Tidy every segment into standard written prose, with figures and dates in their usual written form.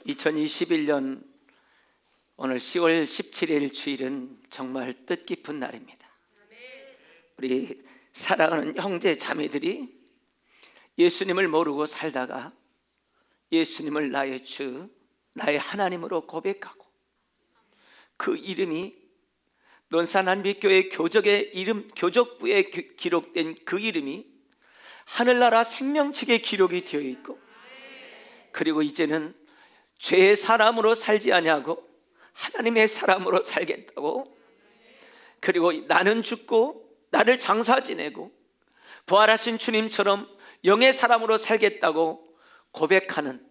2021년 오늘 10월 17일 주일은 정말 뜻깊은 날입니다. 우리 사랑하는 형제 자매들이 예수님을 모르고 살다가 예수님을 나의 주, 나의 하나님으로 고백하고 그 이름이 논산한빛교회 교적의 이름, 교적부에 기록된 그 이름이 하늘나라 생명책에 기록이 되어 있고, 그리고 이제는 죄의 사람으로 살지 아니하고 하나님의 사람으로 살겠다고, 그리고 나는 죽고 나를 장사 지내고 부활하신 주님처럼 영의 사람으로 살겠다고 고백하는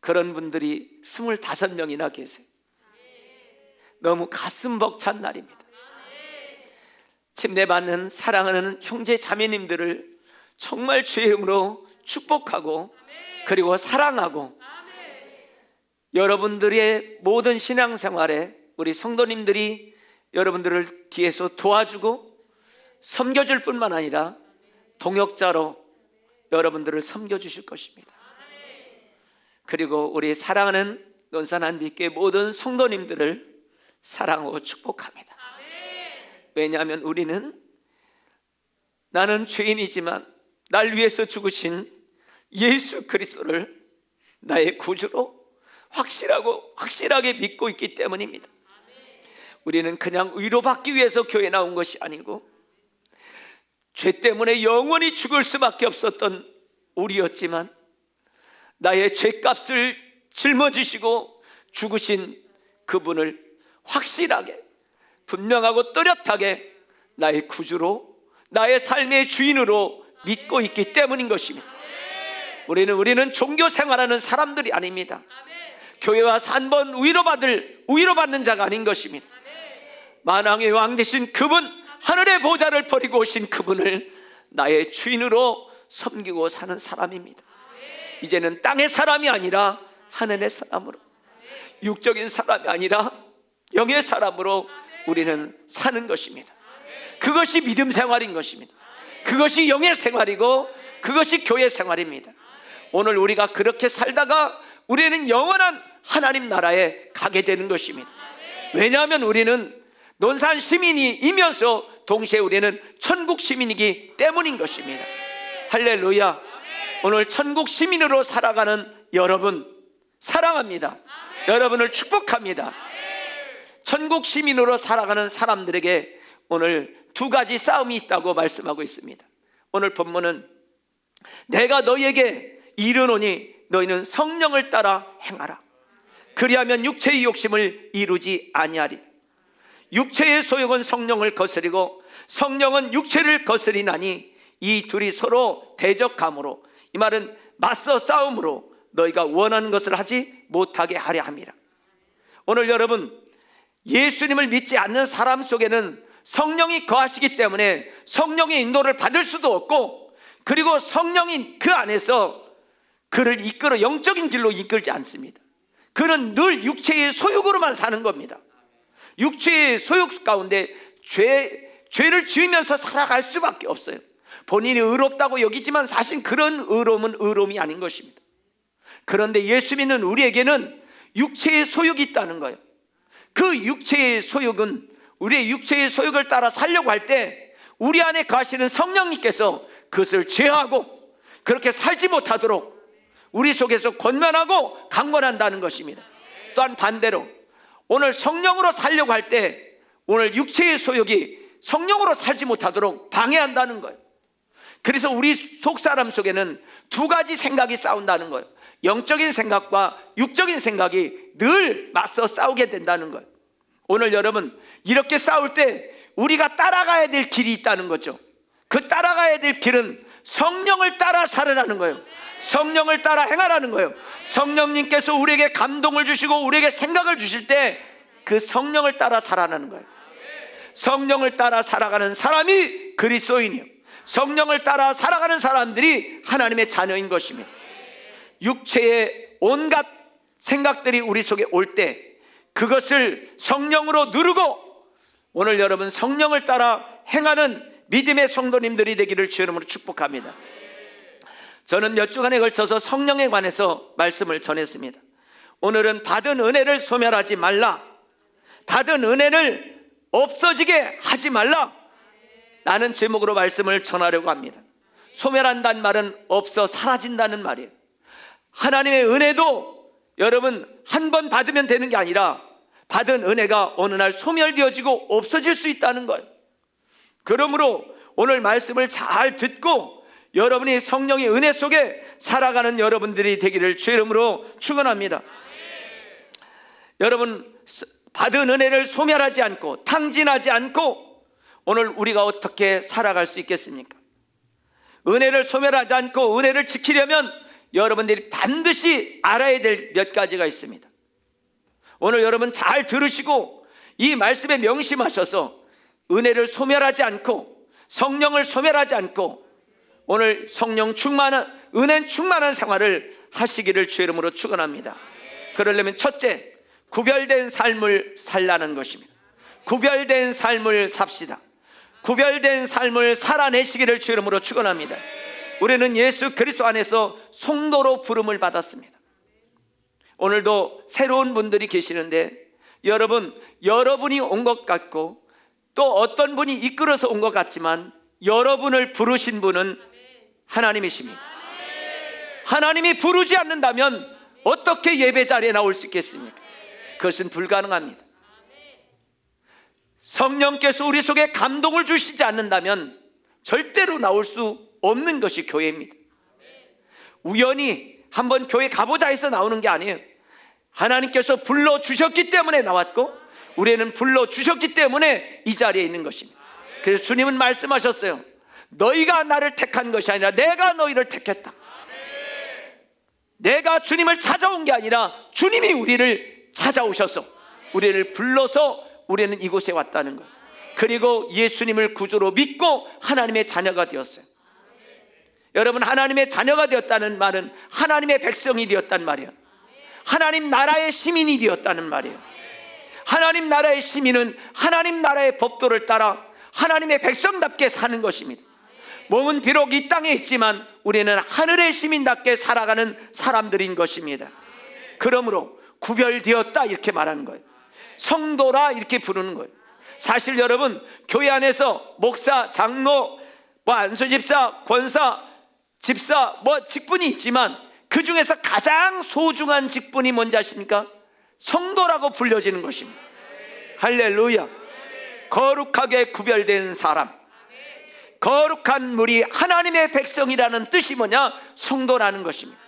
그런 분들이 25명이나 계세요. 너무 가슴 벅찬 날입니다. 침례받는 사랑하는 형제 자매님들을 정말 주의 이름으로 축복하고 그리고 사랑하고, 여러분들의 모든 신앙생활에 우리 성도님들이 여러분들을 뒤에서 도와주고 섬겨줄 뿐만 아니라 동역자로 여러분들을 섬겨주실 것입니다. 그리고 우리 사랑하는 논산한빛교회 모든 성도님들을 사랑하고 축복합니다. 왜냐하면 우리는 나는 죄인이지만 날 위해서 죽으신 예수 그리스도를 나의 구주로 확실하게 믿고 있기 때문입니다. 우리는 그냥 위로받기 위해서 교회에 나온 것이 아니고 죄 때문에 영원히 죽을 수밖에 없었던 우리였지만 나의 죄값을 짊어지시고 죽으신 그분을 확실하게 분명하고 또렷하게 나의 구주로 나의 삶의 주인으로 믿고 있기 때문인 것입니다. 우리는 종교 생활하는 사람들이 아닙니다. 교회 와서 한 번 위로받는 자가 아닌 것입니다. 만왕의 왕 되신 그분, 하늘의 보좌를 버리고 오신 그분을 나의 주인으로 섬기고 사는 사람입니다. 이제는 땅의 사람이 아니라 하늘의 사람으로, 육적인 사람이 아니라 영의 사람으로 우리는 사는 것입니다. 그것이 믿음 생활인 것입니다. 그것이 영의 생활이고 그것이 교회 생활입니다. 오늘 우리가 그렇게 살다가 우리는 영원한 하나님 나라에 가게 되는 것입니다. 왜냐하면 우리는 논산 시민이면서 동시에 우리는 천국 시민이기 때문인 것입니다. 할렐루야. 오늘 천국 시민으로 살아가는 여러분 사랑합니다. 여러분을 축복합니다. 천국 시민으로 살아가는 사람들에게 오늘 두 가지 싸움이 있다고 말씀하고 있습니다. 오늘 본문은 내가 너희에게 이르노니 너희는 성령을 따라 행하라. 그리하면 육체의 욕심을 이루지 아니하리. 육체의 소욕은 성령을 거스리고 성령은 육체를 거스리나니 이 둘이 서로 대적함으로, 이 말은 맞서 싸움으로 너희가 원하는 것을 하지 못하게 하려 함이라. 오늘 여러분, 예수님을 믿지 않는 사람 속에는 성령이 거하시기 때문에 성령의 인도를 받을 수도 없고, 그리고 성령이 그 안에서 그를 이끌어 영적인 길로 이끌지 않습니다. 그는 늘 육체의 소욕으로만 사는 겁니다. 육체의 소욕 가운데 죄를 지으면서 살아갈 수밖에 없어요. 본인이 의롭다고 여기지만 사실 그런 의로움은 의로움이 아닌 것입니다. 그런데 예수 믿는 우리에게는 육체의 소욕이 있다는 거예요. 그 육체의 소욕은 우리의 육체의 소욕을 따라 살려고 할 때 우리 안에 거하시는 성령님께서 그것을 제어하고 그렇게 살지 못하도록 우리 속에서 권면하고 강권한다는 것입니다. 또한 반대로 오늘 성령으로 살려고 할 때 오늘 육체의 소욕이 성령으로 살지 못하도록 방해한다는 거예요. 그래서 우리 속사람 속에는 두 가지 생각이 싸운다는 거예요. 영적인 생각과 육적인 생각이 늘 맞서 싸우게 된다는 거예요. 오늘 여러분, 이렇게 싸울 때 우리가 따라가야 될 길이 있다는 거죠. 그 따라가야 될 길은 성령을 따라 살으라는 거예요. 성령을 따라 행하라는 거예요. 성령님께서 우리에게 감동을 주시고 우리에게 생각을 주실 때 그 성령을 따라 살아가는 거예요. 성령을 따라 살아가는 사람이 그리스도인이요, 성령을 따라 살아가는 사람들이 하나님의 자녀인 것입니다. 육체의 온갖 생각들이 우리 속에 올 때 그것을 성령으로 누르고 오늘 여러분 성령을 따라 행하는 믿음의 성도님들이 되기를 주의 이름으로 축복합니다. 저는 몇 주간에 걸쳐서 성령에 관해서 말씀을 전했습니다. 오늘은 받은 은혜를 소멸하지 말라, 받은 은혜를 없어지게 하지 말라 라는 제목으로 말씀을 전하려고 합니다. 소멸한다는 말은 없어 사라진다는 말이에요. 하나님의 은혜도 여러분 한 번 받으면 되는 게 아니라 받은 은혜가 어느 날 소멸되어지고 없어질 수 있다는 거예요. 그러므로 오늘 말씀을 잘 듣고 여러분이 성령의 은혜 속에 살아가는 여러분들이 되기를 주의 이름으로 축원합니다. 여러분, 받은 은혜를 소멸하지 않고 탕진하지 않고 오늘 우리가 어떻게 살아갈 수 있겠습니까? 은혜를 소멸하지 않고 은혜를 지키려면 여러분들이 반드시 알아야 될 몇 가지가 있습니다. 오늘 여러분 잘 들으시고 이 말씀에 명심하셔서 은혜를 소멸하지 않고 성령을 소멸하지 않고 오늘 성령 충만한, 은혜 충만한 생활을 하시기를 주의 이름으로 축원합니다. 그러려면 첫째, 구별된 삶을 살라는 것입니다. 구별된 삶을 삽시다. 구별된 삶을 살아내시기를 주의 이름으로 축원합니다. 우리는 예수 그리스도 안에서 성도로 부름을 받았습니다. 오늘도 새로운 분들이 계시는데 여러분이 온 것 같고 또 어떤 분이 이끌어서 온 것 같지만 여러분을 부르신 분은 하나님이십니다. 하나님이 부르지 않는다면 어떻게 예배 자리에 나올 수 있겠습니까? 그것은 불가능합니다. 성령께서 우리 속에 감동을 주시지 않는다면 절대로 나올 수 없는 것이 교회입니다. 우연히 한번 교회 가보자 해서 나오는 게 아니에요. 하나님께서 불러주셨기 때문에 나왔고 우리는 불러주셨기 때문에 이 자리에 있는 것입니다. 그래서 주님은 말씀하셨어요. 너희가 나를 택한 것이 아니라 내가 너희를 택했다. 내가 주님을 찾아온 게 아니라 주님이 우리를 찾아오셔서 우리를 불러서 우리는 이곳에 왔다는 거예요. 그리고 예수님을 구주로 믿고 하나님의 자녀가 되었어요. 여러분, 하나님의 자녀가 되었다는 말은 하나님의 백성이 되었단 말이에요. 하나님 나라의 시민이 되었다는 말이에요. 하나님 나라의 시민은 하나님 나라의 법도를 따라 하나님의 백성답게 사는 것입니다. 몸은 비록 이 땅에 있지만 우리는 하늘의 시민답게 살아가는 사람들인 것입니다. 그러므로 구별되었다 이렇게 말하는 거예요. 성도라 이렇게 부르는 거예요. 사실 여러분, 교회 안에서 목사, 장로, 안수집사, 권사, 집사 직분이 있지만 그 중에서 가장 소중한 직분이 뭔지 아십니까? 성도라고 불려지는 것입니다. 할렐루야. 거룩하게 구별된 사람, 거룩한 무리, 하나님의 백성이라는 뜻이 뭐냐? 성도라는 것입니다.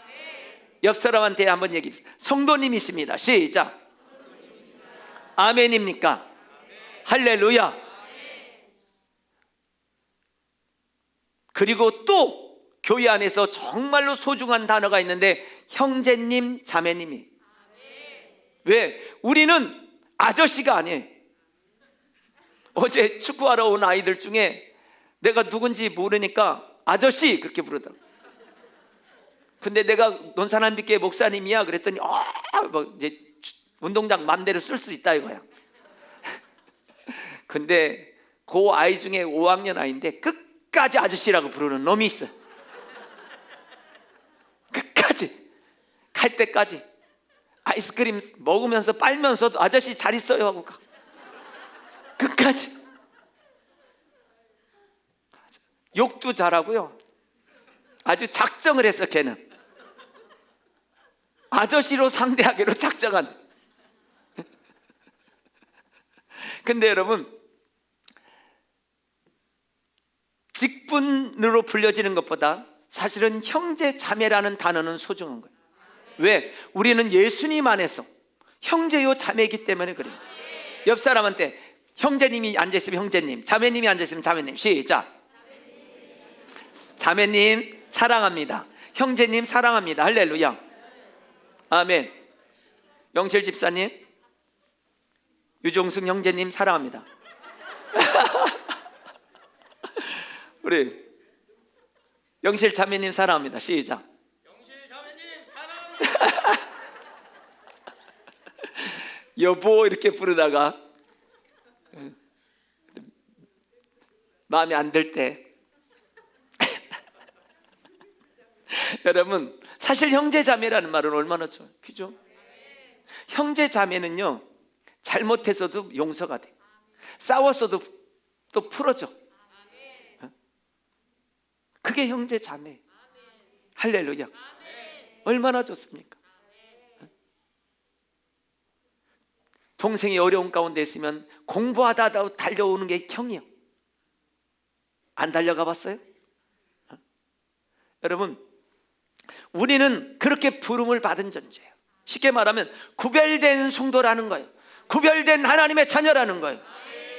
옆 사람한테 한번 얘기해. 성도님이십니다. 시작. 아멘입니까? 할렐루야. 그리고 또 교회 안에서 정말로 소중한 단어가 있는데 형제님, 자매님이. 왜? 우리는 아저씨가 아니에요. 어제 축구하러 온 아이들 중에 내가 누군지 모르니까 아저씨 그렇게 부르더라고. 근데 내가 논산한빛교회 목사님이야 그랬더니 이제 운동장 맘대로 쓸 수 있다 이거야. 근데 그 아이 중에 5학년 아이인데 끝까지 아저씨라고 부르는 놈이 있어요. 끝까지 갈 때까지 아이스크림 먹으면서 빨면서도 아저씨 잘 있어요 하고 가. 끝까지. 욕도 잘하고요. 아주 작정을 했어. 걔는 아저씨로 상대하기로 작정한. 근데 여러분, 직분으로 불려지는 것보다 사실은 형제 자매라는 단어는 소중한 거예요. 왜? 우리는 예수님 안에서 형제요 자매이기 때문에 그래요. 옆 사람한테 형제님이 앉아있으면 형제님, 자매님이 앉아있으면 자매님. 시작. 자매님 사랑합니다. 형제님 사랑합니다. 할렐루야. 아멘. 영실 집사님, 유종승 형제님 사랑합니다. 우리 영실 자매님 사랑합니다. 시작. 영실 자매님 사랑합니다. 여보 이렇게 부르다가 마음에 안 들 때 여러분, 사실 형제 자매라는 말은 얼마나 좋아요. 그죠? 형제 자매는요, 잘못해서도 용서가 돼. 싸웠어도 또 풀어져. 그게 형제 자매. 할렐루야. 얼마나 좋습니까? 동생이 어려운 가운데 있으면 공부하다 달려오는 게 형이요. 안 달려가 봤어요? 여러분, 우리는 그렇게 부름을 받은 존재예요. 쉽게 말하면 구별된 성도라는 거예요. 구별된 하나님의 자녀라는 거예요.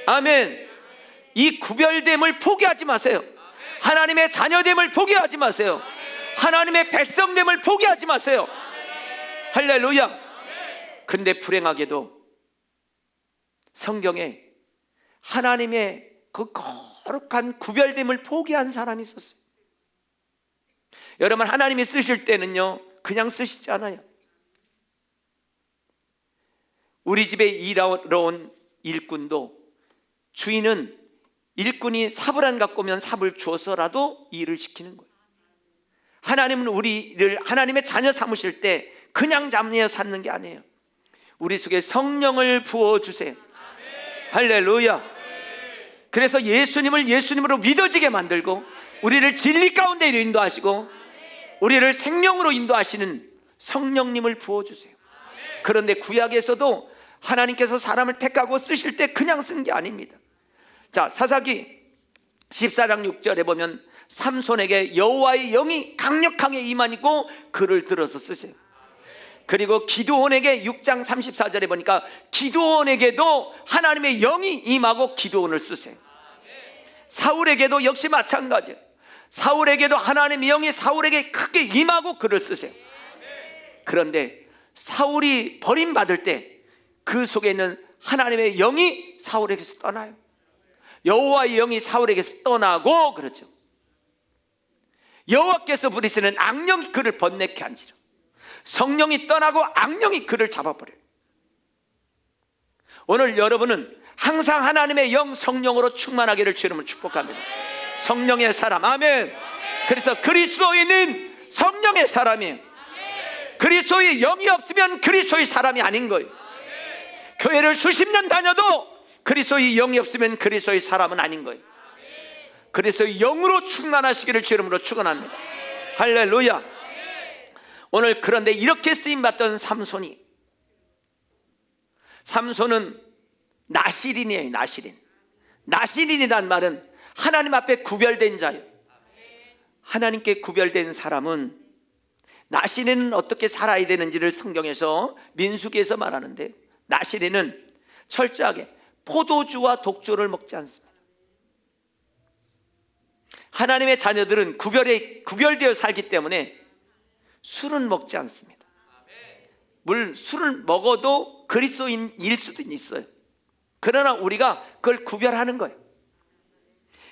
아멘. 이 구별됨을 포기하지 마세요. 하나님의 자녀됨을 포기하지 마세요. 하나님의 백성됨을 포기하지 마세요. 할렐루야. 근데 불행하게도 성경에 하나님의 그 거룩한 구별됨을 포기한 사람이 있었어요. 여러분, 하나님이 쓰실 때는요, 그냥 쓰시지 않아요. 우리 집에 일하러 온 일꾼도 주인은 일꾼이 삽을 안 갖고 오면 삽을 주어서라도 일을 시키는 거예요. 하나님은 우리를 하나님의 자녀 삼으실 때 그냥 자녀 삼는 게 아니에요. 우리 속에 성령을 부어주세요. 할렐루야. 그래서 예수님을 예수님으로 믿어지게 만들고 우리를 진리 가운데 인도하시고 우리를 생명으로 인도하시는 성령님을 부어주세요. 그런데 구약에서도 하나님께서 사람을 택하고 쓰실 때 그냥 쓴 게 아닙니다. 자, 사사기 14장 6절에 보면 삼손에게 여호와의 영이 강력하게 임하니고 그를 들어서 쓰세요. 그리고 기드온에게 6장 34절에 보니까 기드온에게도 하나님의 영이 임하고 기드온을 쓰세요. 사울에게도 역시 마찬가지예요. 사울에게도 하나님의 영이 사울에게 크게 임하고 그를 쓰세요. 그런데 사울이 버림받을 때 그 속에 있는 하나님의 영이 사울에게서 떠나요. 여호와의 영이 사울에게서 떠나고, 그렇죠, 여호와께서 부리시는 악령이 그를 번뇌케 한지라. 성령이 떠나고 악령이 그를 잡아버려요. 오늘 여러분은 항상 하나님의 영 성령으로 충만하기를 주님을 축복합니다. 성령의 사람, 아멘. 그래서 그리스도인은 성령의 사람이에요. 그리스도의 영이 없으면 그리스도의 사람이 아닌 거예요. 교회를 수십 년 다녀도 그리스도의 영이 없으면 그리스도의 사람은 아닌 거예요. 그리스도의 영으로 충만하시기를 주 이름으로 축원합니다. 할렐루야. 오늘 그런데 이렇게 쓰임받던 삼손은 나실인이에요. 나실인이란 말은 하나님 앞에 구별된 자예요. 하나님께 구별된 사람은, 나실인은 어떻게 살아야 되는지를 성경에서 민수기에서 말하는데, 나실인은 철저하게 포도주와 독주를 먹지 않습니다. 하나님의 자녀들은 구별되어 살기 때문에 술은 먹지 않습니다. 물론 술을 먹어도 그리스도인일 수도 있어요. 그러나 우리가 그걸 구별하는 거예요.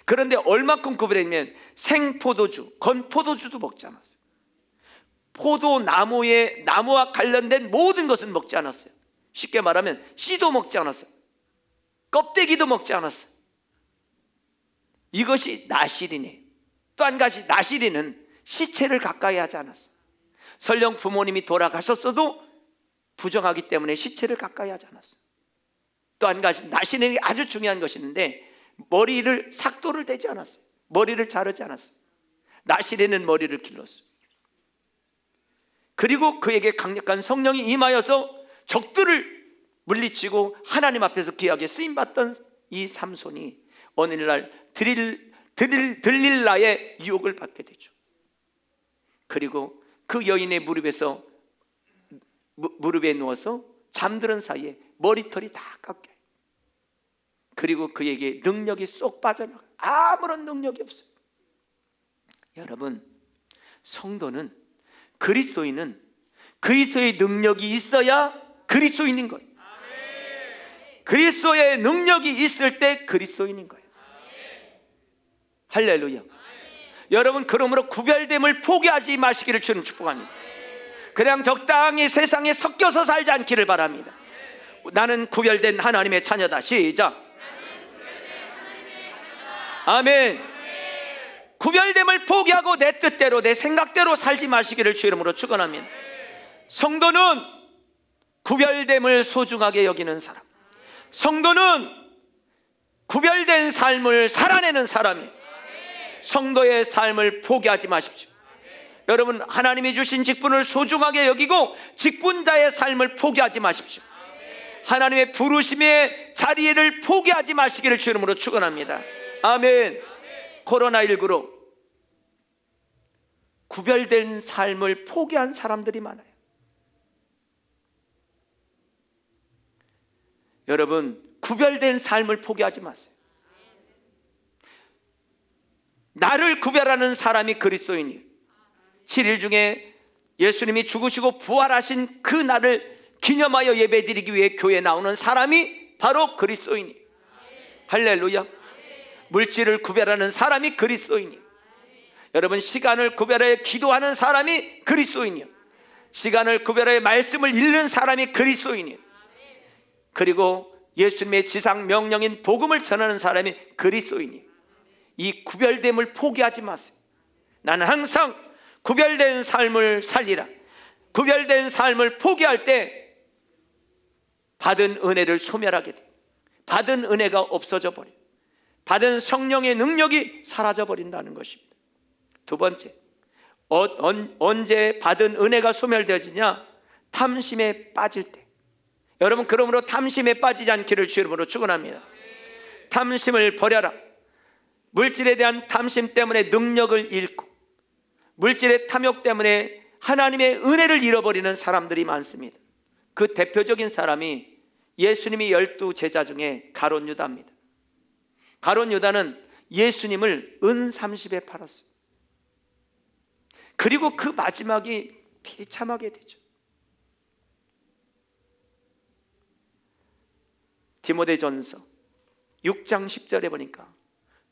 그런데 얼마큼 구별했냐면 생포도주, 건포도주도 먹지 않았어요. 나무와 관련된 모든 것은 먹지 않았어요. 쉽게 말하면 씨도 먹지 않았어요. 껍데기도 먹지 않았어요. 이것이 나실이네. 또 한 가지, 나실이는 시체를 가까이 하지 않았어요. 설령 부모님이 돌아가셨어도 부정하기 때문에 시체를 가까이 하지 않았어요. 또 한 가지, 나실이 아주 중요한 것이 있는데 머리를 삭도를 대지 않았어요. 머리를 자르지 않았어요. 나실에는 머리를 길렀어요. 그리고 그에게 강력한 성령이 임하여서 적들을 물리치고 하나님 앞에서 귀하게 쓰임받던 이 삼손이 어느 날 들릴라의 유혹을 받게 되죠. 그리고 그 여인의 무릎에 누워서 잠드는 사이에 머리털이 다 깎여요. 그리고 그에게 능력이 쏙 빠져나가요. 아무런 능력이 없어요. 여러분, 성도는, 그리스도인은 그리스도의 능력이 있어야 그리스도인인 거예요. 그리스도의 능력이 있을 때 그리스도인인 거예요. 할렐루야. 여러분, 그러므로 구별됨을 포기하지 마시기를 주님 축복합니다. 그냥 적당히 세상에 섞여서 살지 않기를 바랍니다. 나는 구별된 하나님의 자녀다. 시작. 아멘. 구별됨을 포기하고 내 뜻대로 내 생각대로 살지 마시기를 주 이름으로 축원합니다. 성도는 구별됨을 소중하게 여기는 사람. 성도는 구별된 삶을 살아내는 사람이에요. 성도의 삶을 포기하지 마십시오. 여러분, 하나님이 주신 직분을 소중하게 여기고 직분자의 삶을 포기하지 마십시오. 하나님의 부르심의 자리를 포기하지 마시기를 주 이름으로 축원합니다. 아멘. 코로나19로 구별된 삶을 포기한 사람들이 많아요. 여러분, 구별된 삶을 포기하지 마세요. 나를 구별하는 사람이 그리스도인이에요. 7일 중에 예수님이 죽으시고 부활하신 그 날을 기념하여 예배드리기 위해 교회에 나오는 사람이 바로 그리스도인이에요. 할렐루야. 물질을 구별하는 사람이 그리스도인이에요. 여러분, 시간을 구별하여 기도하는 사람이 그리스도인이에요. 시간을 구별하여 말씀을 읽는 사람이 그리스도인이에요. 그리고 예수님의 지상 명령인 복음을 전하는 사람이 그리스도인이에요. 이 구별됨을 포기하지 마세요. 나는 항상 구별된 삶을 살리라. 구별된 삶을 포기할 때 받은 은혜를 소멸하게 돼요. 받은 은혜가 없어져 버려요. 받은 성령의 능력이 사라져 버린다는 것입니다. 두 번째, 언제 받은 은혜가 소멸되어지냐? 탐심에 빠질 때. 여러분, 그러므로 탐심에 빠지지 않기를 주 이름으로 축원합니다. 탐심을 버려라. 물질에 대한 탐심 때문에 능력을 잃고, 물질의 탐욕 때문에 하나님의 은혜를 잃어버리는 사람들이 많습니다. 그 대표적인 사람이 예수님이 12 제자 중에 가룟 유다입니다. 가룟 유다는 예수님을 은 30에 팔았어요. 그리고 그 마지막이 비참하게 되죠. 디모데전서 6장 10절에 보니까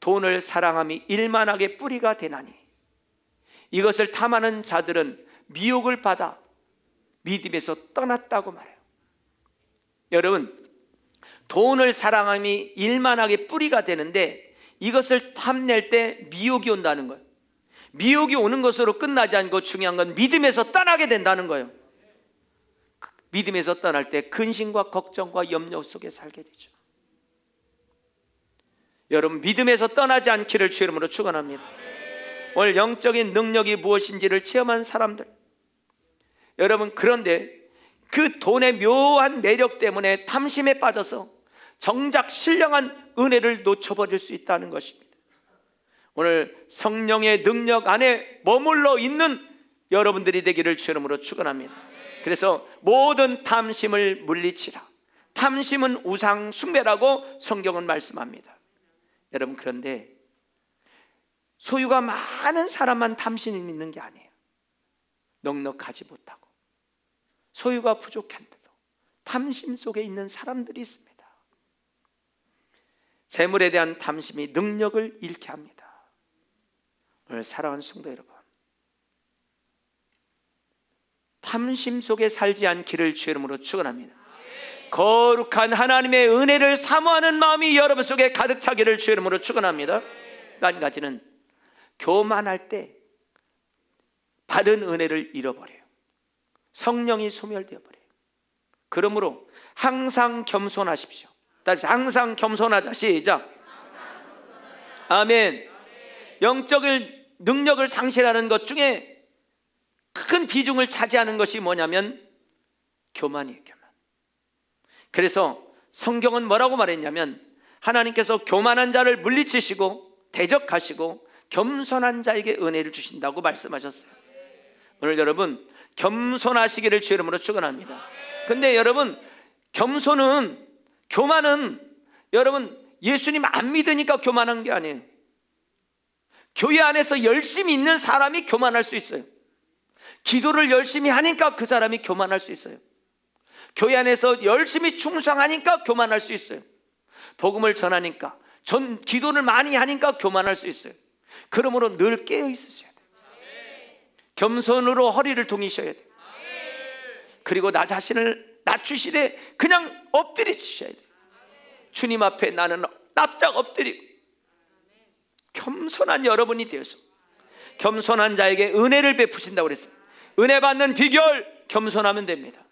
돈을 사랑함이 일만하게 뿌리가 되나니 이것을 탐하는 자들은 미혹을 받아 믿음에서 떠났다고 말해요. 여러분, 돈을 사랑함이 일만하게 뿌리가 되는데 이것을 탐낼 때 미혹이 온다는 거예요. 미혹이 오는 것으로 끝나지 않고 중요한 건 믿음에서 떠나게 된다는 거예요. 믿음에서 떠날 때 근심과 걱정과 염려 속에 살게 되죠. 여러분, 믿음에서 떠나지 않기를 주 이름으로 축원합니다. 오늘 영적인 능력이 무엇인지를 체험한 사람들, 여러분, 그런데 그 돈의 묘한 매력 때문에 탐심에 빠져서 정작 신령한 은혜를 놓쳐버릴 수 있다는 것입니다. 오늘 성령의 능력 안에 머물러 있는 여러분들이 되기를 주 이름으로 축원합니다. 그래서 모든 탐심을 물리치라. 탐심은 우상 숭배라고 성경은 말씀합니다. 여러분, 그런데 소유가 많은 사람만 탐심이 있는 게 아니에요. 넉넉하지 못하고 소유가 부족한데도 탐심 속에 있는 사람들이 있습니다. 재물에 대한 탐심이 능력을 잃게 합니다. 오늘 사랑하는 성도 여러분, 탐심 속에 살지 않기를 주 이름으로 축원합니다. 거룩한 하나님의 은혜를 사모하는 마음이 여러분 속에 가득 차기를 주 이름으로 축원합니다. 한 가지는 교만할 때 받은 은혜를 잃어버려요. 성령이 소멸되어 버려요. 그러므로 항상 겸손하십시오. 항상 겸손하자. 시작. 아멘. 영적인 능력을 상실하는 것 중에 큰 비중을 차지하는 것이 뭐냐면 교만이에요. 교만. 그래서 성경은 뭐라고 말했냐면 하나님께서 교만한 자를 물리치시고 대적하시고 겸손한 자에게 은혜를 주신다고 말씀하셨어요. 오늘 여러분, 겸손하시기를 주 이름으로 축원합니다. 근데 여러분, 교만은 여러분 예수님 안 믿으니까 교만한 게 아니에요. 교회 안에서 열심히 있는 사람이 교만할 수 있어요. 기도를 열심히 하니까 그 사람이 교만할 수 있어요. 교회 안에서 열심히 충성하니까 교만할 수 있어요. 복음을 전하니까, 기도를 많이 하니까 교만할 수 있어요. 그러므로 늘 깨어 있으셔야 돼요. 겸손으로 허리를 동이셔야 돼요. 그리고 나 자신을 낮추시되 그냥 엎드리셔야 돼요. 주님 앞에 나는 납작 엎드리고 겸손한 여러분이 되어서 겸손한 자에게 은혜를 베푸신다고 그랬어요. 은혜 받는 비결, 겸손하면 됩니다.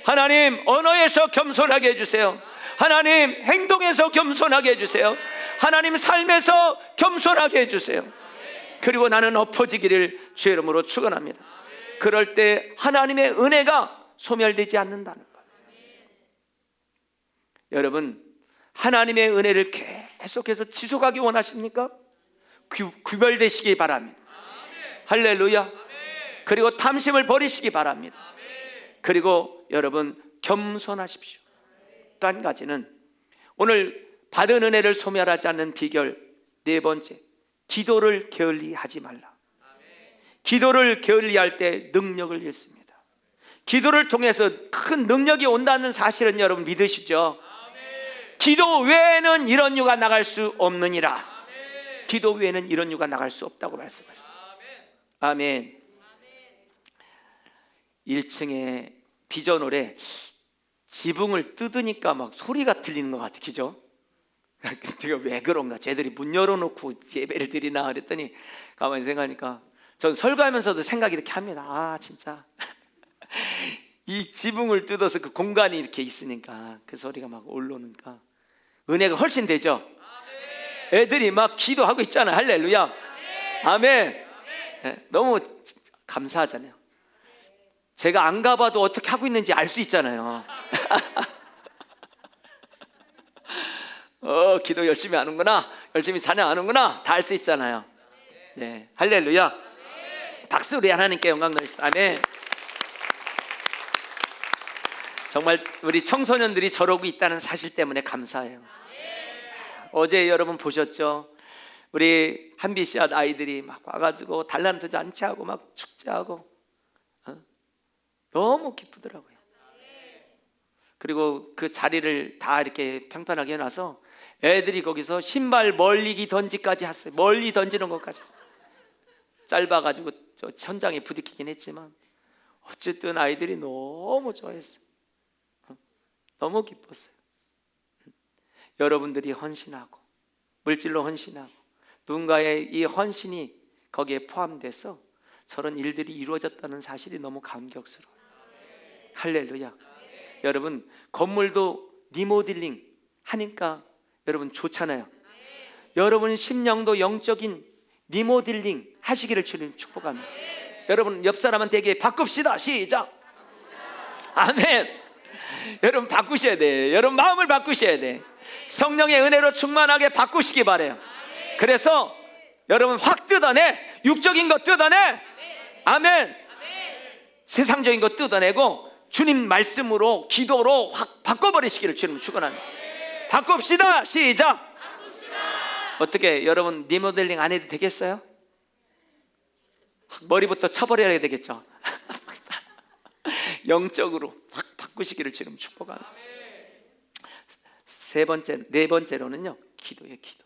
하나님, 언어에서 겸손하게 해주세요. 하나님, 행동에서 겸손하게 해주세요. 하나님, 삶에서 겸손하게 해주세요. 그리고 나는 엎어지기를 주의 이름으로 축원합니다. 그럴 때 하나님의 은혜가 소멸되지 않는다는 거예요. 여러분, 하나님의 은혜를 계속해서 지속하기 원하십니까? 구별되시기 바랍니다. 할렐루야. 그리고 탐심을 버리시기 바랍니다. 그리고 여러분, 겸손하십시오. 또 한 가지는 오늘 받은 은혜를 소멸하지 않는 비결 네 번째, 기도를 게을리하지 말라. 기도를 게을리할 때 능력을 잃습니다. 기도를 통해서 큰 능력이 온다는 사실은 여러분 믿으시죠? 기도 외에는 이런 유가 나갈 수 없느니라. 기도 외에는 이런 유가 나갈 수 없다고 말씀하셨어요. 아멘. 1층에 비전홀에 지붕을 뜯으니까 막 소리가 들리는 것 같아, 그죠? 제가 왜 그런가? 쟤들이 문 열어놓고 예배를 드리나 그랬더니 가만히 생각하니까 전 설교하면서도 생각이 이렇게 합니다. 아, 진짜 이 지붕을 뜯어서 그 공간이 이렇게 있으니까 그 소리가 막 올라오니까 은혜가 훨씬 되죠. 애들이 막 기도하고 있잖아요. 할렐루야. 아멘. 네, 너무 감사하잖아요. 제가 안 가봐도 어떻게 하고 있는지 알 수 있잖아요. 기도 열심히 하는구나, 열심히 찬양하는구나, 다 알 수 있잖아요. 네, 할렐루야. 박수 우리 하나님께 영광 돌립시다. 아멘. 정말 우리 청소년들이 저러고 있다는 사실 때문에 감사해요. 어제 여러분 보셨죠? 우리 한비씨앗 아이들이 막 와가지고 달란트 잔치하고 막 축제하고 너무 기쁘더라고요. 그리고 그 자리를 다 이렇게 평탄하게 해놔서 애들이 거기서 신발 멀리기 던지까지 했어요. 멀리 던지는 것까지 했어요. 짧아가지고 저 천장에 부딪히긴 했지만 어쨌든 아이들이 너무 좋아했어요. 너무 기뻤어요. 여러분들이 헌신하고 물질로 헌신하고 누군가의 이 헌신이 거기에 포함돼서 저런 일들이 이루어졌다는 사실이 너무 감격스러워요. 할렐루야. 여러분, 건물도 리모델링 하니까 여러분 좋잖아요. 여러분 심령도 영적인 리모델링 하시기를 주님 축복합니다. 여러분 옆 사람한테 얘기해, 바꿉시다. 시작. 아멘. 여러분 바꾸셔야 돼. 여러분 마음을 바꾸셔야 돼. 성령의 은혜로 충만하게 바꾸시기 바래요. 그래서 여러분 확 뜯어내. 육적인 거 뜯어내. 아멘. 세상적인 거 뜯어내고 주님 말씀으로 기도로 확 바꿔버리시기를 주님 축원합니다. 바꿉시다. 시작. 어떻게 여러분 리모델링 안 해도 되겠어요? 머리부터 쳐버려야 되겠죠. 영적으로 확 바꾸시기를 주님 축복합니다. 네 번째로는요, 기도예요. 기도.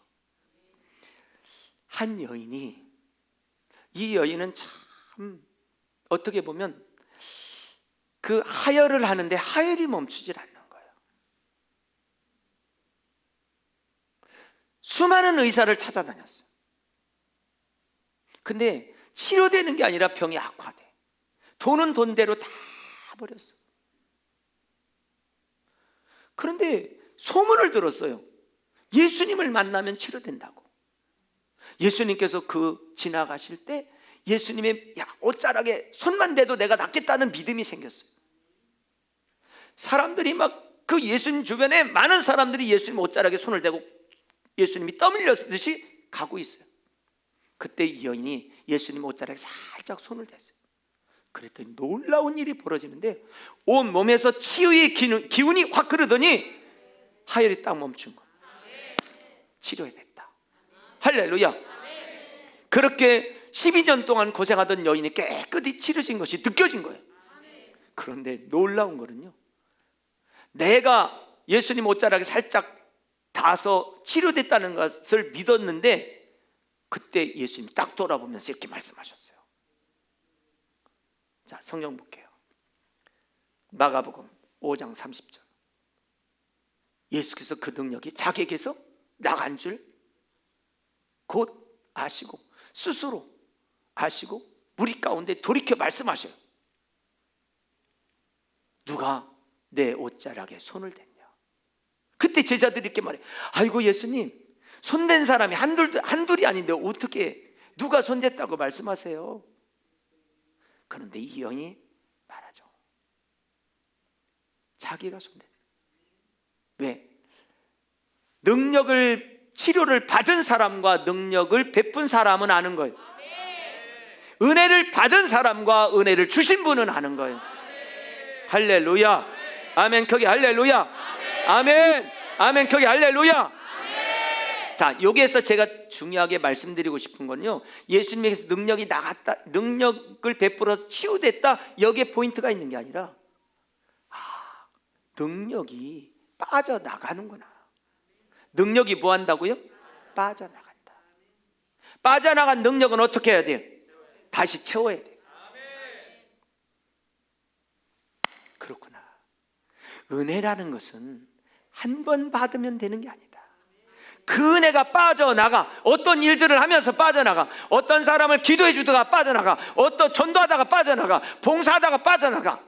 한 여인이, 이 여인은 참 어떻게 보면 그 하혈을 하는데 하혈이 멈추질 않는 거예요. 수많은 의사를 찾아다녔어요. 근데 치료되는 게 아니라 병이 악화돼. 돈은 돈대로 다 버렸어. 그런데 소문을 들었어요. 예수님을 만나면 치료된다고. 예수님께서 지나가실 때 예수님의 옷자락에 손만 대도 내가 낫겠다는 믿음이 생겼어요. 사람들이 막 그 예수님 주변에 많은 사람들이 예수님 옷자락에 손을 대고 예수님이 떠밀렸듯이 가고 있어요. 그때 이 여인이 예수님 옷자락에 살짝 손을 댔어요. 그랬더니 놀라운 일이 벌어지는데 온 몸에서 치유의 기운이 확 흐르더니 하혈이 딱 멈춘 거예요. 치료가 됐다. 할렐루야. 그렇게 12년 동안 고생하던 여인이 깨끗이 치료진 것이 느껴진 거예요. 그런데 놀라운 거는요, 내가 예수님 옷자락에 살짝 닿아서 치료됐다는 것을 믿었는데 그때 예수님이 딱 돌아보면서 이렇게 말씀하셨어요. 자, 성경 볼게요. 마가복음 5장 30절. 예수께서 그 능력이 자기에게서 나간 줄 곧 아시고 스스로 아시고 무리 가운데 돌이켜 말씀하셔요. 누가 내 옷자락에 손을 댔냐? 그때 제자들이 이렇게 말해. 아이고 예수님, 손댄 사람이 한둘이 아닌데 어떻게 누가 손댔다고 말씀하세요? 그런데 이 형이 말하죠. 자기가 손댔다. 왜? 치료를 받은 사람과 능력을 베푼 사람은 아는 거예요. 은혜를 받은 사람과 은혜를 주신 분은 아는 거예요. 할렐루야. 아멘. 거기 할렐루야. 아멘. 아멘. 거기 할렐루야. 자, 여기에서 제가 중요하게 말씀드리고 싶은 건요, 예수님에게서 능력이 나갔다, 능력을 베풀어서 치유됐다, 여기에 포인트가 있는 게 아니라 능력이 빠져나가는구나. 능력이 뭐 한다고요? 빠져나간다. 빠져나간 능력은 어떻게 해야 돼요? 다시 채워야 돼요. 그렇구나. 은혜라는 것은 한 번 받으면 되는 게 아니다. 그 은혜가 빠져나가. 어떤 일들을 하면서 빠져나가. 어떤 사람을 기도해 주다가 빠져나가. 어떤 전도하다가 빠져나가. 봉사하다가 빠져나가.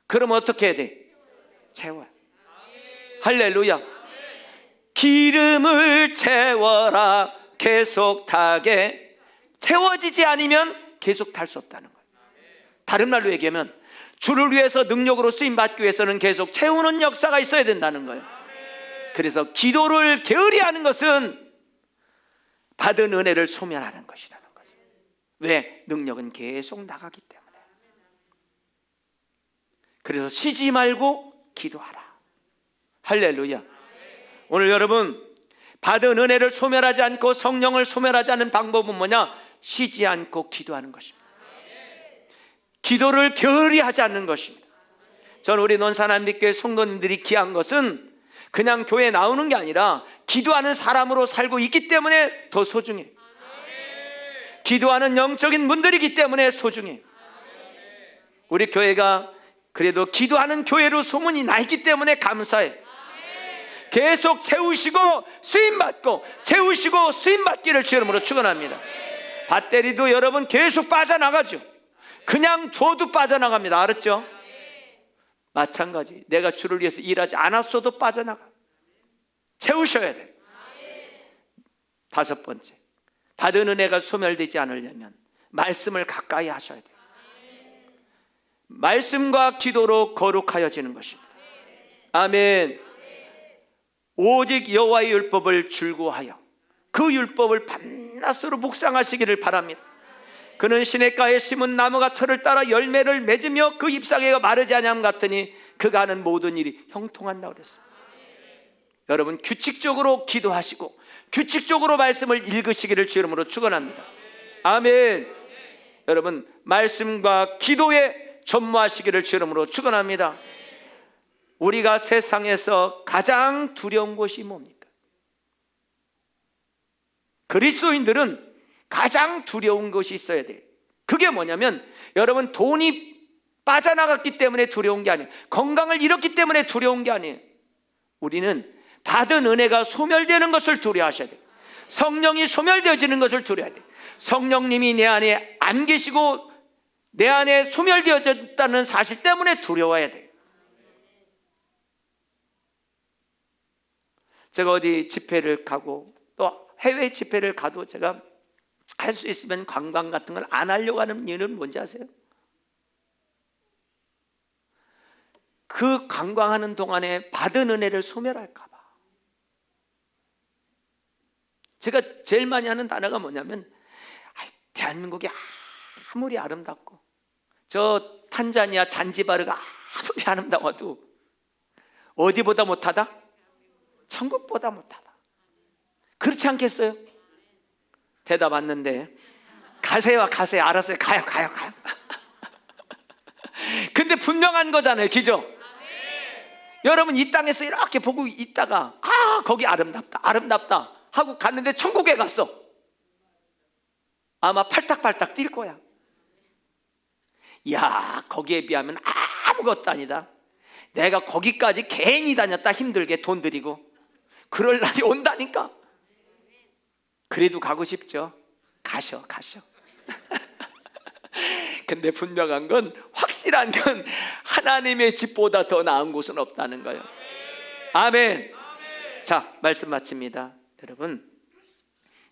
그러면 어떻게 해야 돼? 채워야. 할렐루야. 기름을 채워라. 계속 타게. 채워지지 않으면 계속 탈 수 없다는 거예요. 다른 말로 얘기하면 주를 위해서 능력으로 쓰임받기 위해서는 계속 채우는 역사가 있어야 된다는 거예요. 그래서 기도를 게으리하는 것은 받은 은혜를 소멸하는 것이라는 거죠. 왜? 능력은 계속 나가기 때문에. 그래서 쉬지 말고 기도하라. 할렐루야. 오늘 여러분, 받은 은혜를 소멸하지 않고 성령을 소멸하지 않는 방법은 뭐냐? 쉬지 않고 기도하는 것입니다. 기도를 게으리 하지 않는 것입니다. 저는 우리 논산한빛교회 성도님들이 귀한 것은 그냥 교회에 나오는 게 아니라 기도하는 사람으로 살고 있기 때문에 더 소중해. 기도하는 영적인 분들이기 때문에 소중해. 우리 교회가 그래도 기도하는 교회로 소문이 나 있기 때문에 감사해. 계속 채우시고 수임받고 채우시고 수임받기를 주 이름으로 축원합니다. 배터리도 여러분 계속 빠져나가죠. 그냥 둬도 빠져나갑니다. 알았죠? 마찬가지. 내가 주를 위해서 일하지 않았어도 빠져나가. 채우셔야 돼요. 다섯 번째, 받은 은혜가 소멸되지 않으려면 말씀을 가까이 하셔야 돼요. 말씀과 기도로 거룩하여지는 것입니다. 아멘. 오직 여호와의 율법을 줄구하여 그 율법을 밤낮으로 묵상하시기를 바랍니다. 그는 시냇가에 심은 나무가 철을 따라 열매를 맺으며 그 잎사귀가 마르지 아니함 같으니 그가 하는 모든 일이 형통한다고 그랬어요. 여러분, 규칙적으로 기도하시고 규칙적으로 말씀을 읽으시기를 주 이름으로 축원합니다. 아멘. 여러분, 말씀과 기도에 전무하시기를 주 이름으로 축원합니다. 우리가 세상에서 가장 두려운 것이 뭡니까? 그리스도인들은 가장 두려운 것이 있어야 돼요. 그게 뭐냐면, 여러분, 돈이 빠져나갔기 때문에 두려운 게 아니에요. 건강을 잃었기 때문에 두려운 게 아니에요. 우리는 받은 은혜가 소멸되는 것을 두려워하셔야 돼요. 성령이 소멸되어지는 것을 두려워해야 돼요. 성령님이 내 안에 안 계시고 내 안에 소멸되어졌다는 사실 때문에 두려워해야 돼요. 제가 어디 집회를 가고 또 해외 집회를 가도 제가 할 수 있으면 관광 같은 걸 안 하려고 하는 이유는 뭔지 아세요? 그 관광하는 동안에 받은 은혜를 소멸할까 봐. 제가 제일 많이 하는 단어가 뭐냐면, 대한민국이 아무리 아름답고 저 탄자니아 잔지바르가 아무리 아름다워도 어디보다 못하다? 천국보다 못하다. 그렇지 않겠어요? 대답 왔는데, 가세요. 알았어요. 가요. 근데 분명한 거잖아요. 그죠? 여러분, 이 땅에서 이렇게 보고 있다가 거기 아름답다 하고 갔는데 천국에 갔어. 아마 팔딱팔딱 뛸 거야. 야, 거기에 비하면 아무것도 아니다. 내가 거기까지 괜히 다녔다, 힘들게 돈 들이고. 그럴 날이 온다니까. 그래도 가고 싶죠. 가셔. 근데 분명한 건 확실한 건 하나님의 집보다 더 나은 곳은 없다는 거예요. 아멘. 자, 말씀 마칩니다. 여러분,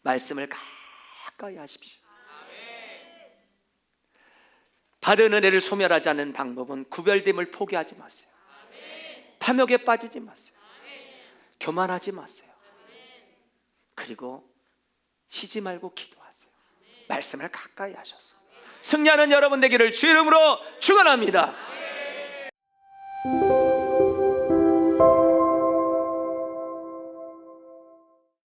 말씀을 가까이 하십시오. 받은 은혜를 소멸하지 않는 방법은 구별됨을 포기하지 마세요. 탐욕에 빠지지 마세요. 교만하지 마세요. 그리고 쉬지 말고 기도하세요. 말씀을 가까이 하셔서 승리하는 여러분 되기를 주 이름으로 축원합니다.